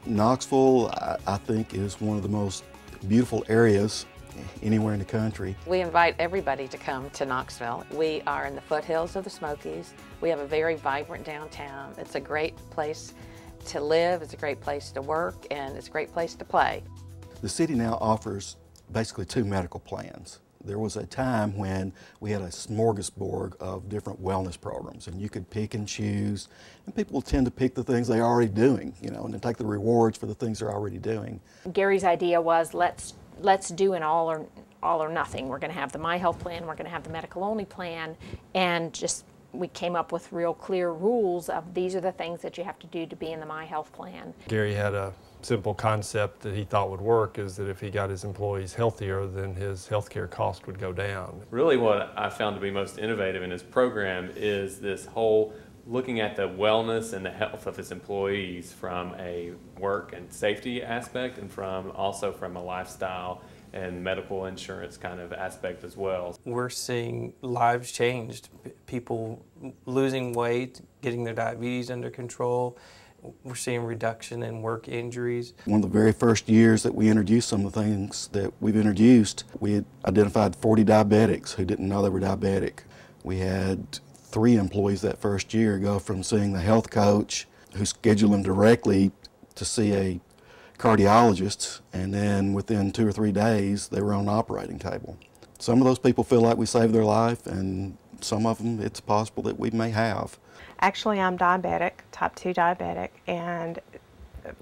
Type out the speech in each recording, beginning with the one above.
Knoxville, I think, is one of the most beautiful areas anywhere in the country. We invite everybody to come to Knoxville. We are in the foothills of the Smokies. We have a very vibrant downtown. It's a great place to live, it's a great place to work, and it's a great place to play. The city now offers basically 2 medical plans. There was a time when we had a smorgasbord of different wellness programs, and you could pick and choose, and people tend to pick the things they're already doing, you know, and then take the rewards for the things they're already doing. Gary's idea was let's do an all or nothing. We're going to have the My Health plan, we're going to have the medical only plan, and just we came up with real clear rules of these are the things that you have to do to be in the My Health plan. Gary had a simple concept that he thought would work, is that if he got his employees healthier, then his healthcare cost would go down. Really what I found to be most innovative in his program is this whole looking at the wellness and the health of his employees from a work and safety aspect, and also from a lifestyle and medical insurance kind of aspect as well. We're seeing lives changed, people losing weight, getting their diabetes under control. We're seeing reduction in work injuries. One of the very first years that we introduced some of the things that we've introduced, we had identified 40 diabetics who didn't know they were diabetic. We had 3 employees that first year go from seeing the health coach who scheduled them directly to see a cardiologist, and then within 2 or 3 days they were on an operating table. Some of those people feel like we saved their life, and some of them it's possible that we may have. Actually, I'm diabetic, type 2 diabetic, and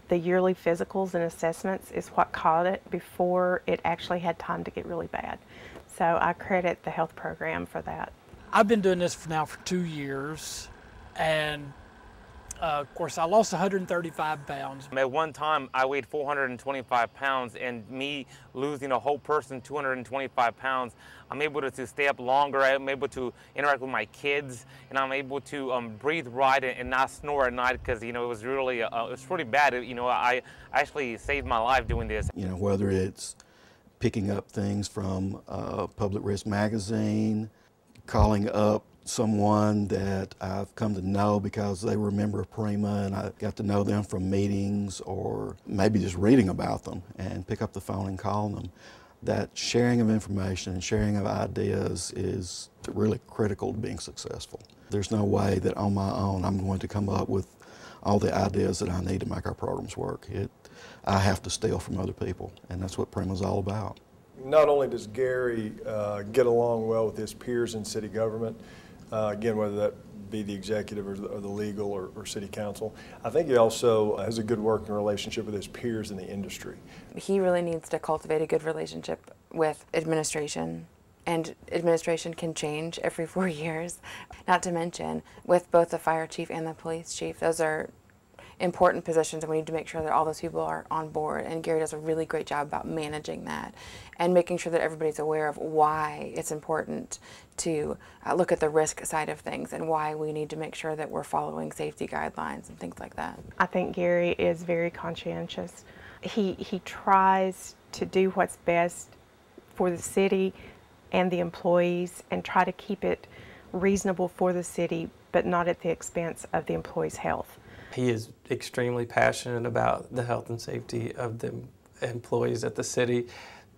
the yearly physicals and assessments is what caught it before it actually had time to get really bad. So I credit the health program for that. I've been doing this now for 2 years, and of course I lost 135 pounds. At one time I weighed 425 pounds, and me losing a whole person 225 pounds, I'm able to stay up longer, I'm able to interact with my kids, and I'm able to breathe right and not snore at night, because you know it was really bad. You know, I actually saved my life doing this. You know, whether it's picking up things from Public Risk Magazine, calling up someone that I've come to know because they were a member of PRIMA and I got to know them from meetings, or maybe just reading about them and pick up the phone and call them. That sharing of information and sharing of ideas is really critical to being successful. There's no way that on my own I'm going to come up with all the ideas that I need to make our programs work. I have to steal from other people, and that's what PRIMA is all about. Not only does Gary get along well with his peers in city government, again, whether that be the executive or the legal or city council, I think he also has a good working relationship with his peers in the industry. He really needs to cultivate a good relationship with administration, and administration can change every 4 years. Not to mention with both the fire chief and the police chief. Those are important positions, and we need to make sure that all those people are on board, and Gary does a really great job about managing that and making sure that everybody's aware of why it's important to look at the risk side of things and why we need to make sure that we're following safety guidelines and things like that. I think Gary is very conscientious. He tries to do what's best for the city and the employees and try to keep it reasonable for the city, but not at the expense of the employees' health. He is extremely passionate about the health and safety of the employees at the city.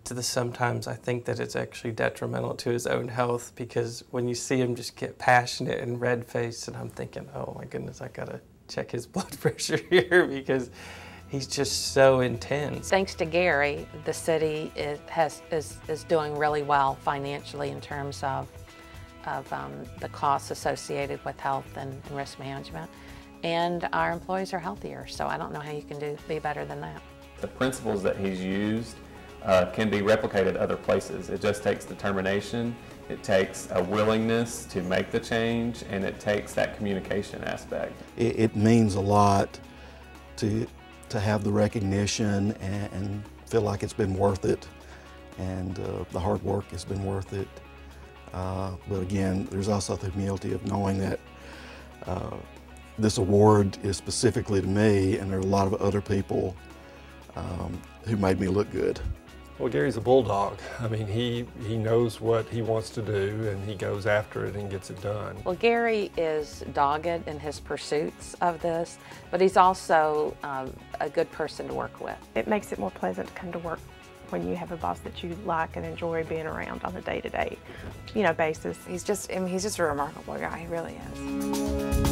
Sometimes I think that it's actually detrimental to his own health, because when you see him just get passionate and red-faced, and I'm thinking, oh my goodness, I gotta check his blood pressure here, because he's just so intense. Thanks to Gary, the city is doing really well financially in terms of the costs associated with health and risk management. And our employees are healthier, so I don't know how you can be better than that. The principles that he's used can be replicated other places. It just takes determination, it takes a willingness to make the change, and it takes that communication aspect. It means a lot to have the recognition and feel like it's been worth it, and the hard work has been worth it. But again, there's also the humility of knowing that This award is specifically to me, and there are a lot of other people who made me look good. Well, Gary's a bulldog. I mean, he knows what he wants to do, and he goes after it and gets it done. Well, Gary is dogged in his pursuits of this, but he's also a good person to work with. It makes it more pleasant to come to work when you have a boss that you like and enjoy being around on a day-to-day, basis. He's just a remarkable guy, he really is.